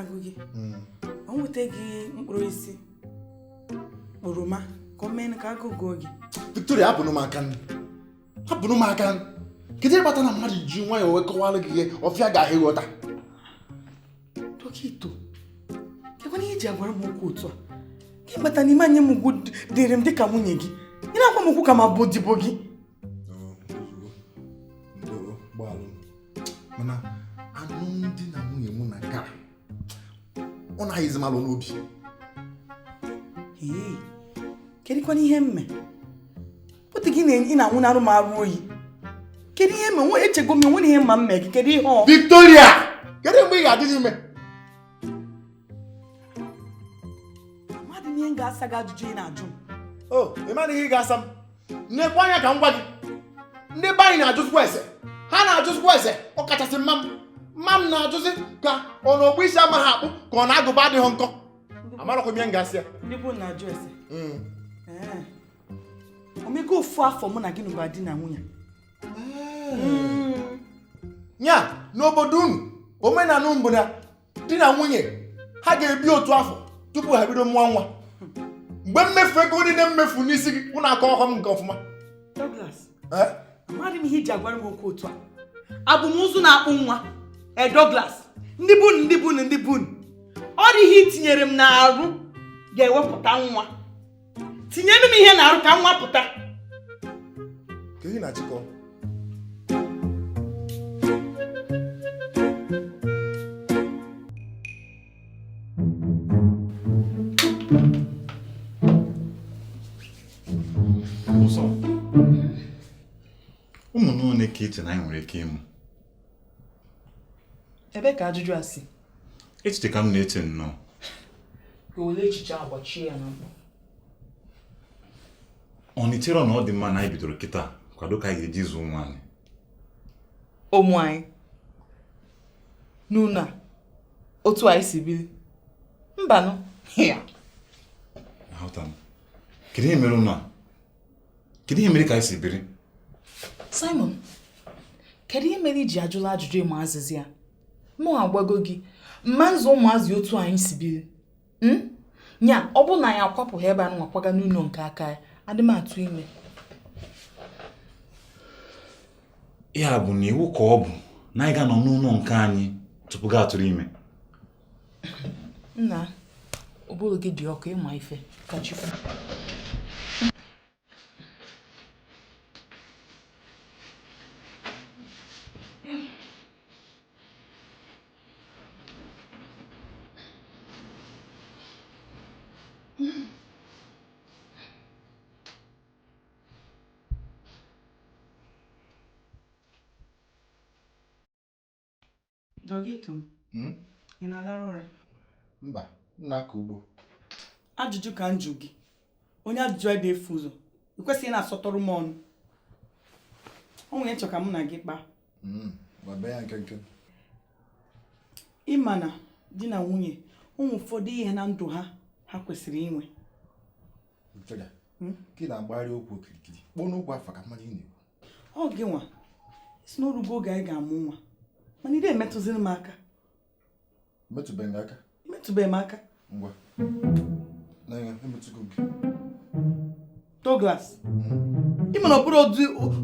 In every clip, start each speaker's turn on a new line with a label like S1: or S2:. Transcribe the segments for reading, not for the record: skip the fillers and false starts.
S1: Agụ gị. O nwete gị mkpụrụ isi. Oroma, komen ka agụgụ gị.
S2: Victoria, hapụnụ m aka. Kedu ịkpata na mmadụ ji nwayọọ wekọwara gị ihe ọfịa ga-ahụ ịghọta?
S1: Dọkịta, kekwana ihe ji agwara m okwu otu a? Ka ịkpata n'ime anya m ugwu dịrị m dịka nwunye gị. Ị na-akwa m okwu ka ma bụ odibo gị.
S2: Mana alụmdi na nwunye mụ na ka ọ naghịzi m alụ n'obi.
S1: Kedụkwana ihe mme? Pụta gị ị na-anwụ na arụ m arụ oyi. Kedu ihe mme? Nwe echego m enwe ihe mma mme gị. Kedu ihe ọ?
S2: Victoria! Kedu mgbe ị ga-adị n'ime?
S1: Amadị m ihe m ga-asa gị ajụjụ ị na-ajụ m.
S2: Ị maghị ihe ị ga-asa m? Nnekwu anya ka m gwa gị. Ndị be anyị na-ajụzikwa ese. Ha na-ajụzikwa ese. Ọ kachasị mma m na-ajụzi ka ọ na ogbu isi amaghị akpụ ka ọ na-agụba adịghị nkọ. Amarakwa m ihe m ga-asị ya.
S1: Ndị bụ na-ajụ ese. Omego ofu afọ mụ na gị nụba di na nwunye.
S2: Nya, n'obodo unu, omenala mbụ na di na nwunye ha ga-ebi otu afọ tupu ha bido mụọ nwa. Mgbe mmefu ego dị na mmefu n'isi gị, ụnụ akọ ọkọ m nke ọfụma.
S1: Douglas, amadị m ihe iji agwara m okwu otu a. Abụmụzụ na-akpụ nwa. Douglas, ndị bunu. Ọ dị ihe itinyere m n'arụ ga-ewepụta nwa. Tinyere m ihe n'arụ ka nwa pụta.
S2: Ka ihe na-achịkọ.
S3: Ụmụ n'one ka eche na anyị nwere ike ịmụ.
S1: Ebe ka ajụjụ a si?
S3: Echiche ka m na-eche nnọọ.
S1: Ka ole echiche agbachie ya na mbụ.
S3: Ọ na-echere na ọ dị mma na anyị bidoro kịta kwado ka anyị ga-eji zụọ ụmụ anyị.
S1: Ụmụ anyị? N'ụlọ a, otu anyị si biri? Mbanụ.
S3: Aghọta m. Kedu ihe mere ụlọ a? Kedu ihe mere ka anyị si biri?
S1: Simon, kedu ihe mere iji ajụla ajụjụ ịma azịza ya? Mụ agwago gị, mma nzọ ụmụazị otu anyị si biri. Nya, ọ bụ na ya akwapụghị ebe a nwakwaga n'ụlọ nke aka ya, adị m atụ ime.
S3: Ya bụ na iwu ka ọ bụ na anyị ga-anọ n'ụlọ nke anyị tupu gị atụrụ ime.
S1: Nna, ụbụrụ gị dị ọkụ ịma ife ka Chukwu. Dọgịta m, ị na-alarụ ụra?
S2: Mba, nna ka ugbo.
S1: Ajụjụ ka njụ gị. Onye ajụjụ a na-efu ụzọ. Ị kwesịghị na-asọtọrọ m ọnụ. O nwere nchọ ka mụ na gị kpaa.
S2: Gbabe ya nke.
S1: Ịma na di na nwunye, ụmụ ụfọdụ ihe na ndụ ha kwesịrị inwe.
S2: Victoria, ka ị na-agbagharị okwu okirikiri. Kpọọ n'okwu afọ ka mmadụ ị na-ekwu.
S1: Ọ gị nwa, si n'orugo oge anyị ga-amụ nwa. Mana ị na-emetụziri m aka.
S2: Metụbeghị aka?
S1: Metụbeghị m aka.
S2: Ngwa. Na-enye, emetụgo gị.
S1: Douglas, ị mana ọ bụrụ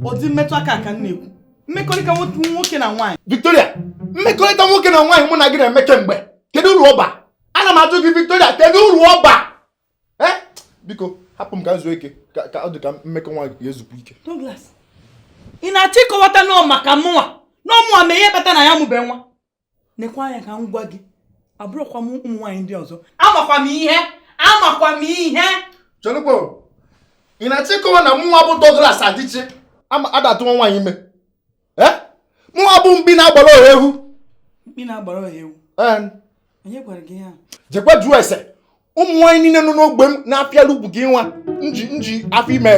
S1: ụdị mmetụ aka ka m na-ekwu. Mmekọrịta nwoke na nwaanyị.
S2: Victoria, mmekọrịta nwoke na nwaanyị mụ na gị na-eme kemgbe. Kedu uru ọ ba? Ana m ajụ gị Victoria, kedu uru ọ ba? Biko, hapụ m ka m zuo ike ka ọ dị ka mmekọ nwaanyị ya ezupụ ike.
S1: Douglas, ị na-achọ ịkọwata nọọ maka mụnwa? N'ọmụnwa ma ihe kpata na ya mụbe nwa. Nekwa anya ka m gwa gị, abụrụkwa m ụmụ nwaanyị ndị ọzọ. Amakwa m ihe.
S2: Chelụkwa, ị na-achọ ịkọwa na mụnwa bụ Douglas adịchi adatụ nwa nwaanyị ime? Mụnwa bụ mkpi na-agbara ọha ewu.
S1: Mkpi na-agbara ọha ewu? Onye gwara gị ya?
S2: Jekwa jụọ ese. Ụmụ nwaanyị niile nọ n'ogbe m na-apịala ugwu gị nwa nji afọ ime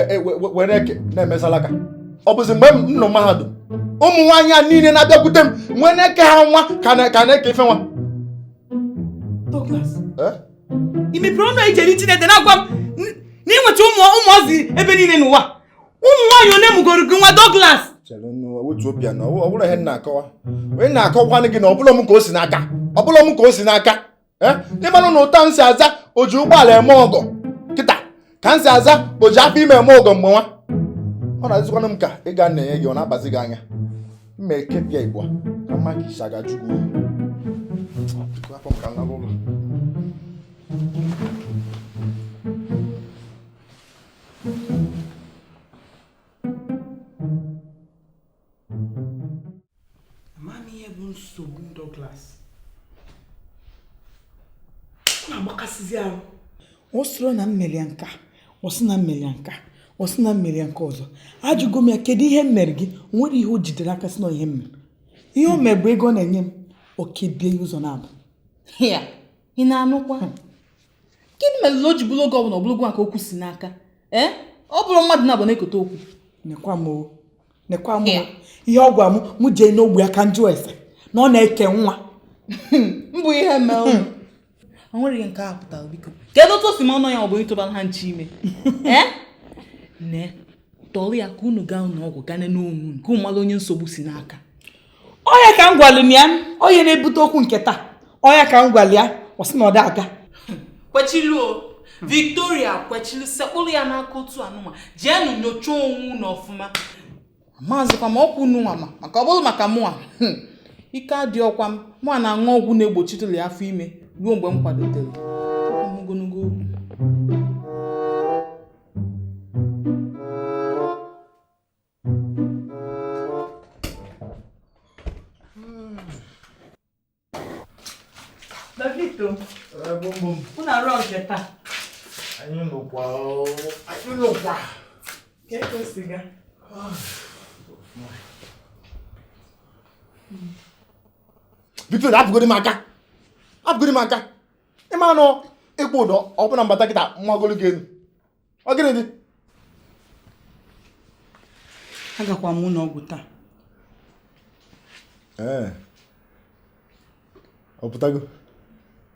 S2: were eke na-emesalaka. Ọ bụzi mgbe m nọ mahadum. Ụmụ nwaanyị a niile na-abịakwute m nwee na-eke ha nwa ka na-eke ife nwa.
S1: Douglas, ị mepere ọnụ ijeri Chineke na-agwa m na ịnweta ụmụazị ebe niile n'ụwa. Ụmụ nwaanyị one mụgoro gị nwa Douglas?
S2: chere otu obi anọ ọ bụrụ ihe na-akọwa onye na-akọkwanụ gị na ọbụla m ka o si n'aka ọbụla m ka o si n'aka ịmanụ na ụta nsị aza o ji ụgbọala eme ọgọ kịta ka nsị aza o ji afọ ime eme ọgọ mgbe nwa ọ na-adịzikwanụ m ka ị ga na-enye gị ọ na-abazi gị anya mma eke bịa Igbo ka mma ka isi aga jugo afọ m ka nlaba ụlọ
S1: Amamihe bụ nsogbu Douglas. Ọ na-agbakasịzi arụ. O soro na mmeli nka, o si na mmeli nka, o si na mmeli nka ọzọ. Ajụgo m ya kedu ihe m mere gị? Nwere ihe o jidere aka si na ihe m mere. Ihe o mere bụ ego na-enye m oke bie ụzọ na-abụ.
S4: Ya, ị na-anụkwa? Gịnị mere o ji bụrụ oge ọbụla ọbụlụgwụ nke okwu si n'aka? Ọ bụrụ mmadụ na-abụ na-ekote okwu.
S1: Nekwa m ihe ọ gwa m jee n'ogbe aka njụ ese na ọ na-eke nwa.
S4: Mbụ ihe mere o nwere nke a pụtara biko. Kedu otu o si ma ọnụ ya ọ bụ ịtụba ha nchi ime? Ne, tọrọ ya ka unu gaa n'ọgwụ gane n'onwu nke ụmalụ onye nsogbu si n'aka.
S1: Onye ka m gwalụ ya, onye na-ebute okwu nke taa. Onye ka m gwalụ ya, ọ sị na ọ dị aga.
S4: Kwechilu Victoria kwechilu sekpụrụ ya n'aka otu anụma. Jeenu nyocha onwu n'ọfụma. Maazịkwa ma ọkwụ unu nwa maka ọ bụrụ maka mụa. Ike adị ọkwa m, mụa na-aṅụ ọgwụ na-egbochitụlụ afọ ime ruo mgbe m kwadotere. Ogologo okwu.
S1: Davito, unu arụ nke taa.
S2: anyị nụkwa
S1: Ka siga.
S2: Victor, apụgodi m aka ịma anụ ịkpụ ụdọ ọbụna mbata kịta mmagolu gị elu ọ gịnị dị
S1: Agakwa m n'ọgwụ taa.
S2: ọ pụtago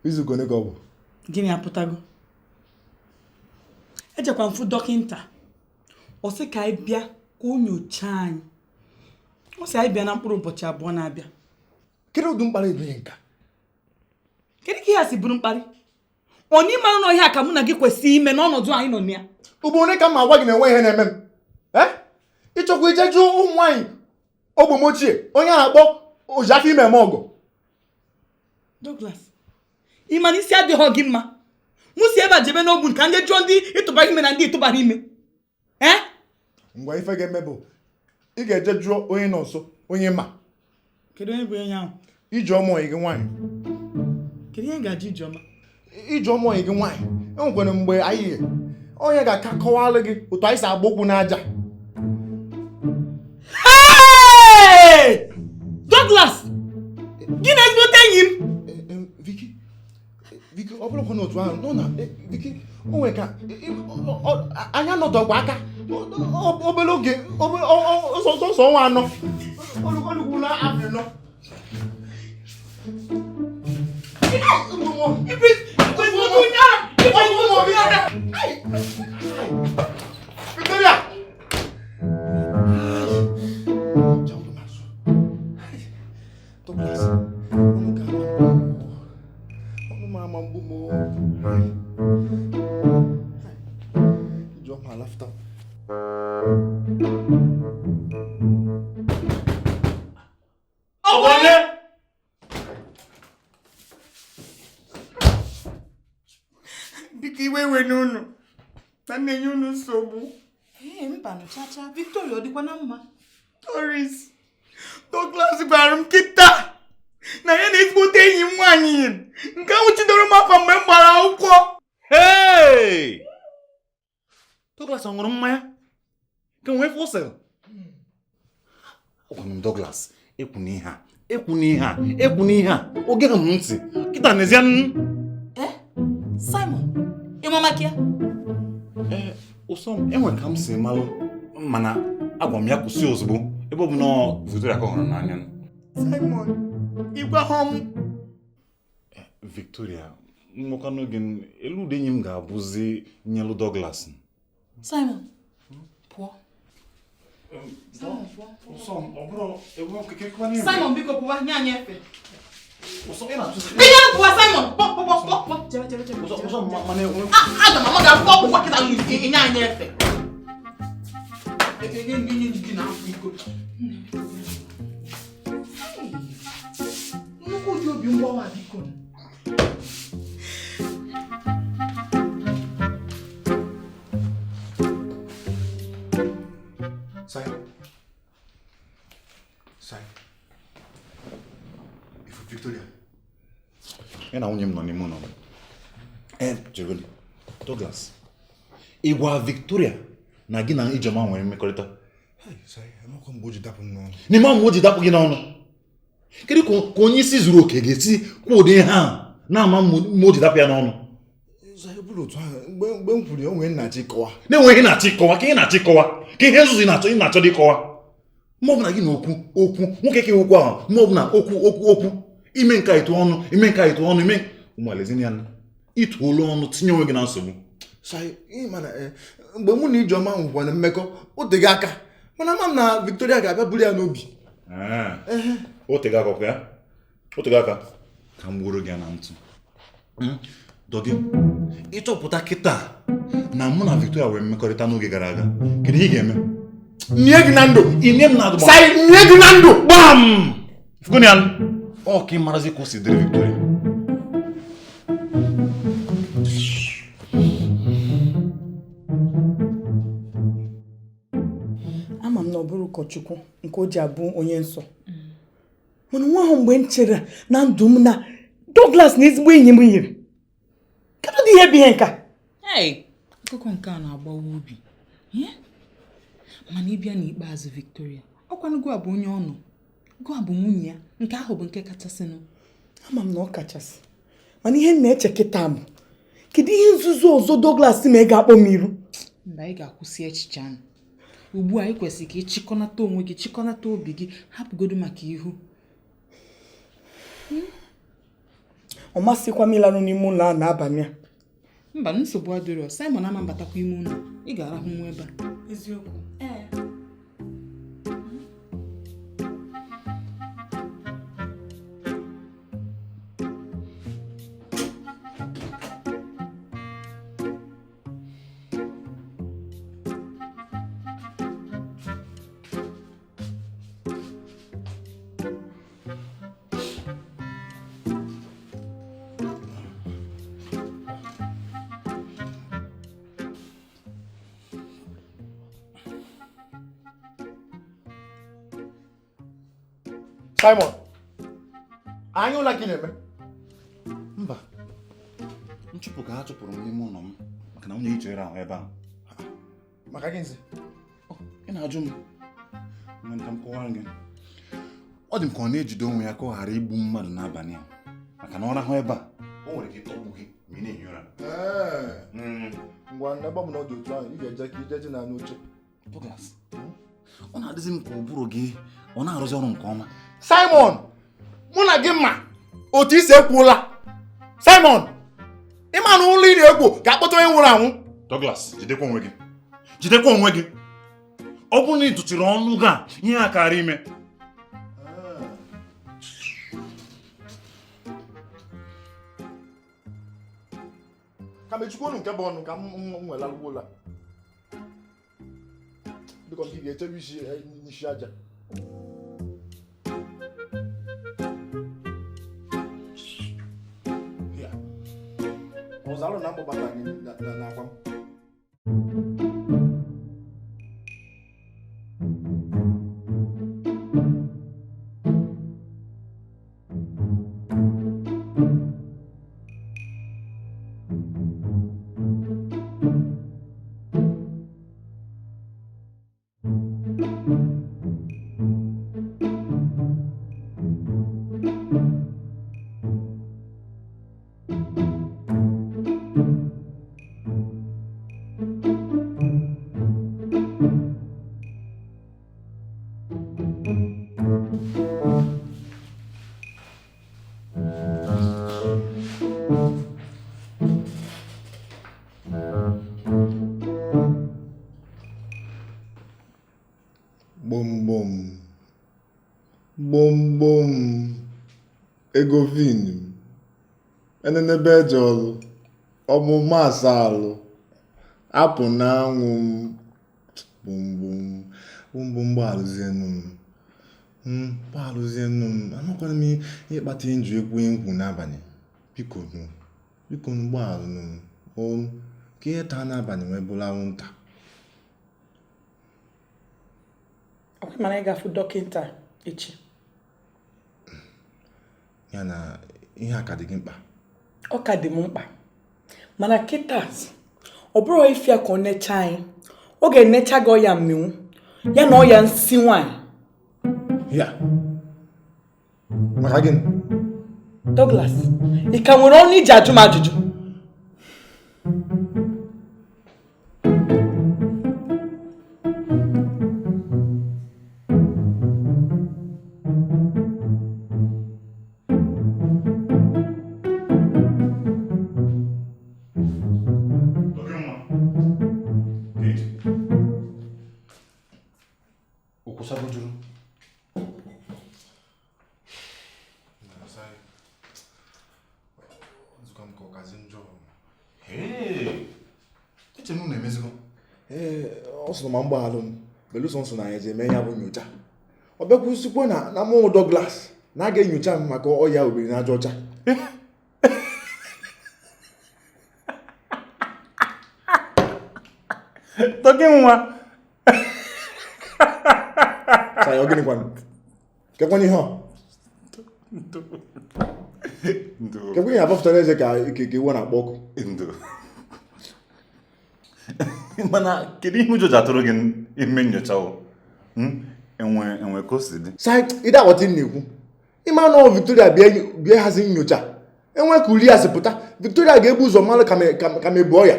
S2: izu gone ka ọ bụ
S1: Gịnị apụtago? Ejekwa m fụ dọkịnta. Ọ sị ka anyị bịa ka o nyochaa anyị. Ọ sị anyị bịa na mkpụrụ ụbọchị abụọ na-abịa.
S2: kedu ụdị mkparị ebunye nka
S1: Kedu ka ihe si bụrụ mkparị? Ọ n'ime anụ ọhịa ka mụ na gị kwesịrị ime n'ọnọdụ anyị nọ na ya.
S2: ugbo onye ka mma gwa gị na enwe ihe na-eme m ịchọkwa ije jụọ ụmụ nwaanyị ogbe m ochie onye a na-akpọ oji afọ ime eme ọgọ
S1: Douglas, ị ma na isi adịghị gị mma. Mụ si ebe a jebe n'ogbu ka ndị jụọ ndị ịtụbara ime na ndị ịtụbara ime.
S2: ngwa ife ga-eme bụ ị ga-eje jụọ onye nọ nso onye ma
S1: Kedu onye bụ onye ahụ?
S2: Ijeọma ọyị gị nwaanyị
S1: Kedu ihe ga-ajụ Ijeọma?
S2: Ijeọma ọyị gị nwaanyị enwekwara mgbe anyị onye ga-aka kọwalụ gị otu anyị si agba ụkwụ n'aja
S1: Douglas, gị na-ezigbote enyi m.
S2: Vicky ọ bụrụkwa n'otu ahụ nọ na Vicky o nwere ka anya nọdọgwa aka obere oge sọsọ ọnwa anọ olugwu na afọ anọ Victoria Douglas mama mbumo Ijeọma alafta
S3: Ogone!
S1: Biko iwe we n'unu. Na nne unu nsogbu.
S4: Mba no chacha, Victoria ọ dịkwa na mma.
S1: Doris, Douglas gwara m kịta na ya na-ezigbote enyi m nwaanyị nke ahụ chidoro m afọ mgbe m gbara akwụkwọ.
S3: Hey! Douglas ọ ṅụrụ mmanya? Ka nwee fosel? Ọ gwara m Douglas, ekwuna ihe a. Oge ha m ntị. Kịta n'ezie
S4: Simon, ị ma maka ya?
S3: ụsọ m enwe ka m si malụ mana agwa m ya kwụsị ozugbo ebe ọ bụ na Victoria ka ọ hụrụ n'anya.
S1: Simon, ịgwa ha m.
S3: Victoria, mmụka n'oge elu ụdị enyi m ga-abụzi nyelu Douglas.
S4: Simon, pụọ. Simon, biko pụwa nye anyị efe. Ihe pụwa Simon, pọ. Chere. Aga m amaghị akwụkwọ ọkpụkwa kịta nye anyị efe. Ihe ndị na afọ iko. Nnukwu ụdị obi mgbawa biko.
S3: Ifu Victoria. Na nwunye m nọ n'ime ụlọ. Jegoni. Douglas. Igwa Victoria na gị na Ijeoma nwere mmekọrịta. N'ime ahụ o ji dapụ gị n'ọnụ. Kedu ka onye isi zuru oke ga-esi kwuo ụdị ihe ahụ na-ama mma o ji dapụ ya n'ọnụ?
S2: Mgbe m kwuru onwe nna chịkọwa.
S3: Na-enweghị na chịkọwa, ka ị na-achịkọwa, ka ihe nzuzu na-achọ dị kọwa. Mgbe ọbụla gị na okwu, nwoke ka okwu ahụ, mgbe ọbụla okwu, ime nka itu ọnụ, ime ụmụalezini ya ituolu ọnụ tinye onwe gị na nsogbu.
S2: Mgbe mụ na Ijeoma nwekwa na mmekọ, o tege aka, mana ama m na Victoria ga-abịa buru ya n'obi.
S3: O tege aka ka m gburu gị na ntụ. Dọgị, ịchọpụta kịta na mụ na Victoria wee mmekọrịta n'oge gara aga, kedu ihe ị ga-eme?
S2: Nye gị na ndụ.
S3: Inye m na adụ
S2: nye gị na ndụ.
S3: Gbam! Fugonian, ọ ka ị marazi ka o si dịrị Victoria.
S1: Ama m na ọ bụrụ ụkọchukwu nke o ji abụ onye nsọ. Mana nwa ahụ mgbe m chere na ndụ m na Douglas na ezigbo enyi m yiri. Kedu dị ihe bụ ihe nka?
S4: Akụkọ nke a na-agbawa obi. Mana ịbịa n'ikpeazụ Victoria, ọkwanụ gụ abụ onye ọnụ. Gụ abụ nwunye ya, nke ahụ bụ nke kachasịnụ.
S1: Ama m na ọ kachasị. Mana ihe m na-eche kịta bụ, kedu ihe nzuzo ọzọ Douglas ma ị ga-akpọ m iru?
S4: Mgbe anyị ga-akwụsị echiche ahụ. Ugbu a anyị kwesịrị ka ịchịkọnata onwe gị, chịkọnata obi gị, hapụgodo maka ihu.
S1: Ọ masịkwa m ịlarụ n'ime ụlọ a n'abalị a.
S4: Mba, nsogbu adịrọ. Simon ama batakwa ime ụlọ. Ị ga-arahụ nwa ebe a.
S1: Eziokwu.
S2: Simon, anyị ụla gị na-eme?
S3: Mba, nchụpụ ka ha chụpụrụ m n'ime ụlọ m maka na nwunye ichere ahụ ebe ahụ.
S2: Maka gị nzi?
S3: Ị na-ajụ m ka m kọwara gị. Ọ dị m ka ọ na-ejide onwe ya ka ọ ghara igbu mmadụ n'abalị a maka na ọ rahụ ebe a o nwere ike ịtọgbu gị ma ị na-ehi ụra.
S2: Ngwa n'ebe ọ bụ na ọ dị otu ahụ, ị ga-eje ka ijeje na n'oche.
S3: Douglas, ọ na-adịzi m ka ụbụrụ gị ọ na-arụzi ọrụ nke ọma.
S2: Simon, mụ na gị ma otu isi ekwuola. Simon, ịma na ụlọ ị na-egwu ga-akpọta onye nwụrụ anwụ.
S3: Douglas, jidekwa onwe gị. Ọ bụrụ na ị tụchiri ọnụ gị a, ihe a karịa ime.
S2: Ka mechukwu unu nke bụ ọnụ ka m nwere alụgbola. Dịka m ga-echebe isi aja. Ọzalụ na mgbabata gị n'akwa m. ego vin enenebe eje ọlụ ọmụma asalụ apụ na anwụ m gbaalụzienụ m anọkwara m ihe kpata nju ekwu nkwu n'abalị biko gbaalụ m ka ihe taa n'abalị wee bụrụ anwụnta.
S1: Ọkwa mana ị ga-afụ dọkịta echi.
S2: Ya na ihe a ka dị gị mkpa.
S1: Ọ ka dị m mkpa. Mana kịta ọ bụrụ ifia ka ọ necha anyị. Ọ ga-enecha gị ọya mmịnwụ ya na ọya nsị nwaanyị.
S2: Ya. Maka gịnị?
S1: Douglas, ị ka nwere ọnụ iji ajụ m ajụjụ?
S2: Ọ sọ ma mgbaalụ m beluso nsọ na ya eji eme ya bụ nyocha. Ọ bịakwusikwa na mụ Douglas na a ga-enyocha m maka ọya obiri na aja ọcha.
S3: Toke nwa.
S2: Sa ya ogini kwanu. Kekwani ho. Kekwani ya bafutara eze ka ike wona akpọkụ.
S3: Ndo. Mana kedu ihe ụjọ atụrụ gị ime nyocha o? Enwe ka o si dị.
S2: Sai ida wọtị na-ekwu. Ịma na Victoria bịa hazi nyocha. Enwe ka uri asị pụta. Victoria ga-ebu ụzọ mmalụ ka mebu ọya.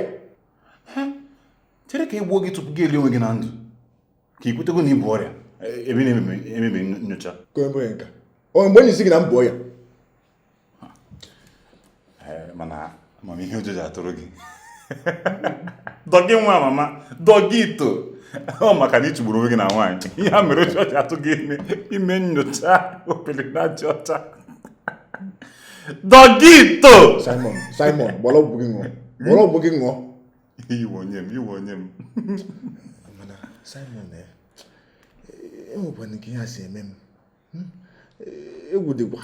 S3: Chere ka egbuo gị tupu gị elie onwe gị na ndụ. Ka ị kwetego na ibu ọrịa ebe na-emebe nyocha.
S2: Ka ebe nka. O mgbe nyisi gị na mbụ ọya.
S3: Mana ihe ụjọ atụrụ gị. Dọgị nwa mama, dọgị ito. Ọ maka na ichigburu onwe gị na nwaanyị. Ihe a mere ụjọ atụ gị ime nyocha opere na aja ọcha. Dọgị ito!
S2: Simon, gbọrọ ọgwụ gị ṅụọ.
S3: Iwe onye m.
S2: Mana Simon, enwekwana ka ihe a si eme m. Egwu dịkwa.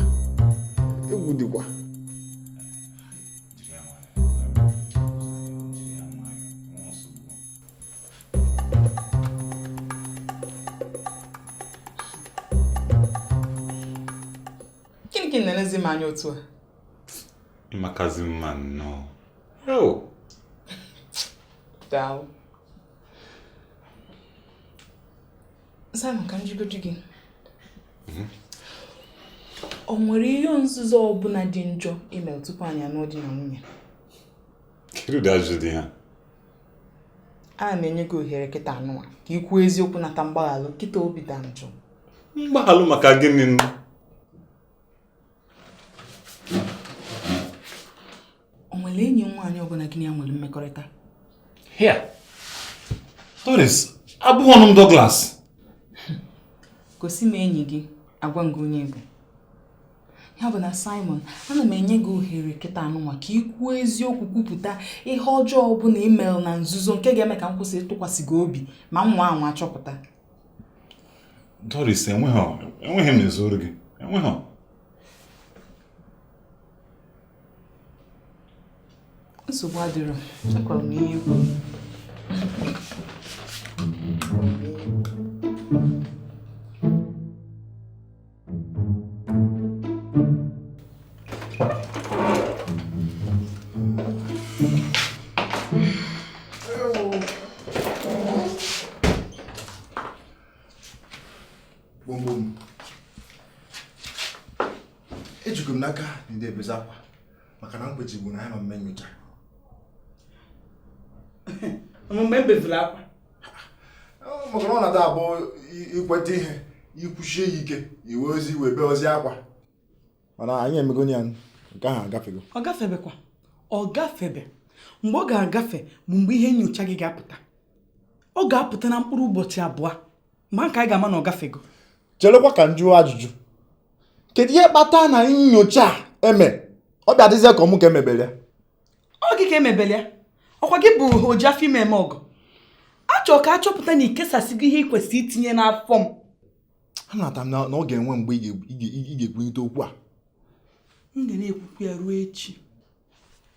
S4: Gịnị na-enezi m anya otu a?
S3: Ịmakazi mma nnọọ.
S4: Daalụ. Simon, ka m jigodu gị. O nwere ihe nzuzo ọbụla dị njọ ime tupu anyị anụ di na nwunye?
S3: Kedu dị ajụjụ dị ha?
S4: A na-enye gị ohere kịta anụwa ka ị kwuo eziokwu nata mgbaghalụ kịta obi da njọ.
S3: Mgbaghalụ maka gịnị?
S4: O nwere enyi nwaanyị ọbụla gị na ya nwere mmekọrịta?
S3: Here. Doris, abụghị ọnụ m Douglas.
S4: Gosi m enyi gị, agwa ngị onye bụ. Ya bụ na Simon, ana m enye gị ohere kịta anụnwa ka ị kwuo eziokwu, kwupụta ihe ọjọọ ọbụla email na nzuzo nke ga-eme ka m kwụsị ịtụkwasị gị obi ma nwa ahụ achọpụta.
S3: Doris, enweghị m n'ezoro gị. Enweghị.
S4: Nsogbu adịrọ. Ekwere m ihe ikwu.
S2: Bom. Ejikwa m n'aka ndị ebezi akwa maka na mkpechigbu na ya ma mme nyocha.
S1: Mgbe mbezula akwa.
S2: Maka na ọ na-ada abụọ ikweta ihe ikwuchie ya ike iwe ozi webe ozi akwa. Mana anyị emegoni ya nke ahụ agafego.
S1: Ọ gafebekwa. Ọ gafebe. Mgbe ọ ga-agafe bụ mgbe ihe nyocha gị ga-apụta. Ọ ga-apụta na mkpụrụ ụbọchị abụọ. Ma nke anyị ga-ama na ọ gafego.
S2: Cherekwa ka m jụọ ajụjụ. kedu ihe kpata na nyocha eme ọ bịa dịzie ka ọmụ ka emebele ya
S1: ọ gị ka emebele ya ọkwa gị bụ oji afọ ime eme ọgụ achọ ka achọpụta na ikesasịgo ihe ị kwesịrị itinye n'afọ m
S2: anata m na ọ ga-enwe mgbe ị ga-ekwurịta okwu a
S1: m ga na-ekwukwu ya ruo echi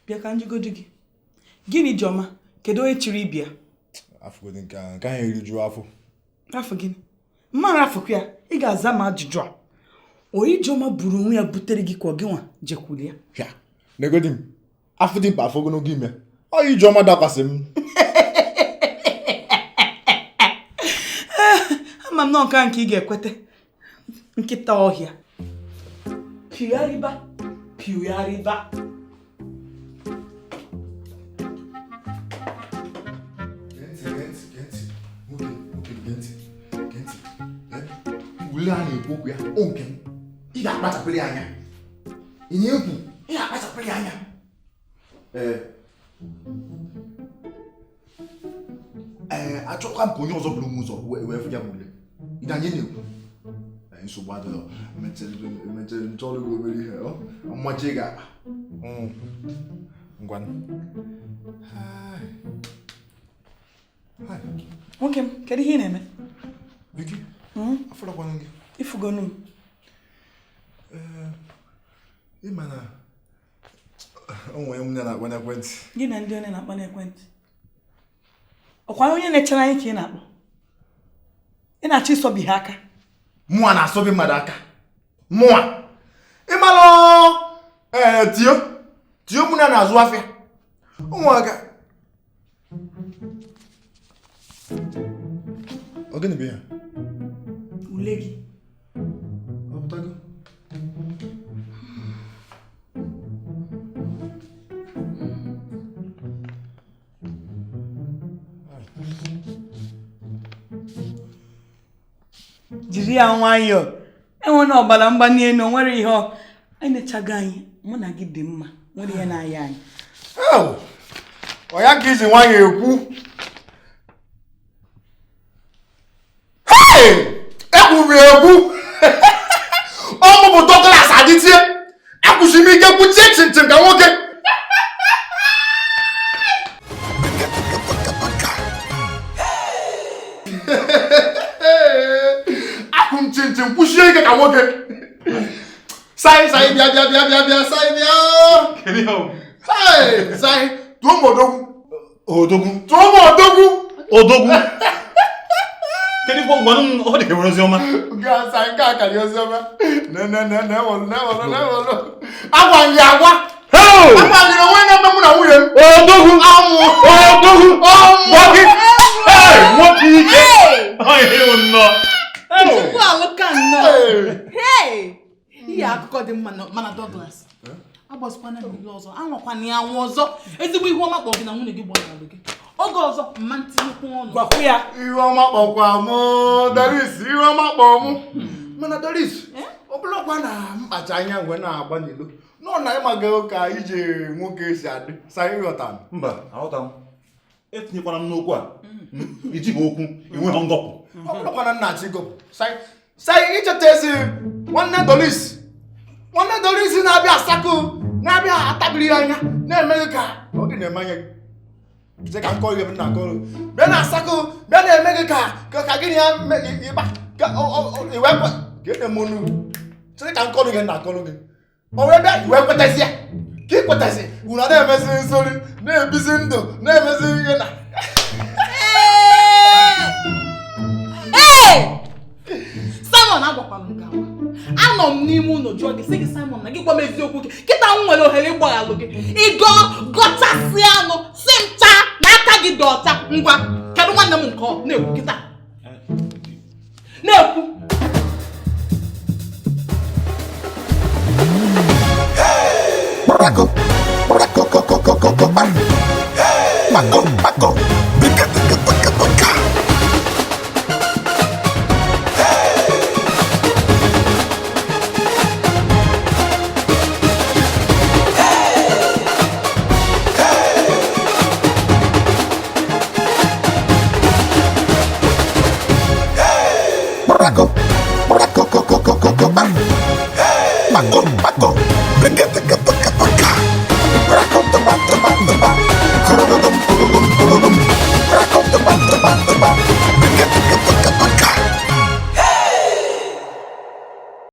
S1: bịa ka njigodu gị gịnị Ijeọma kedu onye chiri ibia
S2: afọ nke ahụ eriju afọ
S1: gịnị mmadụ afọkwa ya ị ga-aza ma ajụjụ a onye Ijeọma buru onwe ya butere gị ka ọ gị nwa jekwuru ya
S2: negodi m afọ dị mkpa afọ ogologo ime ọ Ijeọma dakwasị m
S1: ama m na ọka nke ị ga-ekweta nkịta ọhịa pịgharịba
S2: ule a na-ekwu okwu ya o nke m ị ga-akpachapụrụ ya anya ị na-ekwu ị ga-akpachapụrụ ya anya achọkwa m ka onye ọzọ bụrụ m ụzọ wee fụ ya m ule ịdanye na-ekwu nsogbu adịghị emechere nchọrọ gị obere ihe mmachi ị ga-akpa ngwa
S1: nwoke m kedu ihe ị na-eme
S2: Biki afọrọkwana gị
S1: ifugonu m
S2: ịma na onwe m na-akpọ n'ekwentị
S1: gị na ndị onye na-akpọ n'ekwentị ọkwa onye na-echere anyị ka ị na-akpọ ị na-achọ ịsọbi ha aka
S2: mụa na-asọbi mmadụ aka mụa ịmalụ tio mụ na-azụ afịa ụmụaka ọ gịnị bụ ya
S1: ule gị
S2: ọ pụtago
S1: jiri ya nwayọọ enwe na ọbara mgbali elu nwere ihe anyị na-echaga anyị mụ na gị dị mma nwere ihe na-aya anyị
S2: ọ ya ka iji nwanyị ekwu ekwuru egwu ọmụbụ Douglas adịtie akwụsị m ike kwuchie chinchin ka nwoke akwụ m chinchin kwuchie ike ka nwoke sai bịa sai bịa sai tụọ m odogwu
S3: kedu ife ngwanụ ọ dị ka ozi ọma
S2: ga-asa nke akara ozi ọma agwanyị agwa agwanyere onwe na-eme mụ na nwunye m
S3: odogwu nwoke ike
S4: ihe akụkọ dị mma mana Douglas agbazikwana n'ile ọzọ anwakwana ya anwụ ọzọ ezigbo ihe ọma kpọọ gị na nwunye gị gbọnalụ gị oge ọzọ mma ntinyekwu ọnụ
S1: gwakwu ya
S2: ihe ọma kpọkwa mụ Doris ihe ọma kpọọ mụ mana Doris ọ bụrụkwa na mkpacha anya wee na-agba n'ilo nọ na ịmaga ka ije nwoke si adị sa ịghọta
S3: mba aghọta m etinyekwana m n'okwu a iji bụ okwu enweghị ngọpụ
S2: ọ bụrụkwa na nna chigopụ sai icheta ezi nwanne Doris na-abịa asakụ na-abịa atabiri ya anya na-emeghị ka ọ dị na-eme anya gị ka nkọ ihe m na-akọrọ bịa na asakụ bịa na-eme gị ka gịnị ya ịgba iwekwe ka ede m onu site ka nkọrọ ihe na-akọrọ gị o wee bịa iwe kwetezi ya ka ị kwetezi unu na-emezi nsori na-ebizi ndụ na-emezi ihe na
S4: Simon agwakwala m gawa anọ m n'ime ụlọ jụọ gị sị gị Simon na gị gwa m eziokwu gị kịta m nwere ohere ịgbaghalụ gị gọchasị anụ si m taa na aka gị dị ọcha ngwa kedu nwanne m nke ọ na-ekwu kịta na-ekwu
S5: Paco,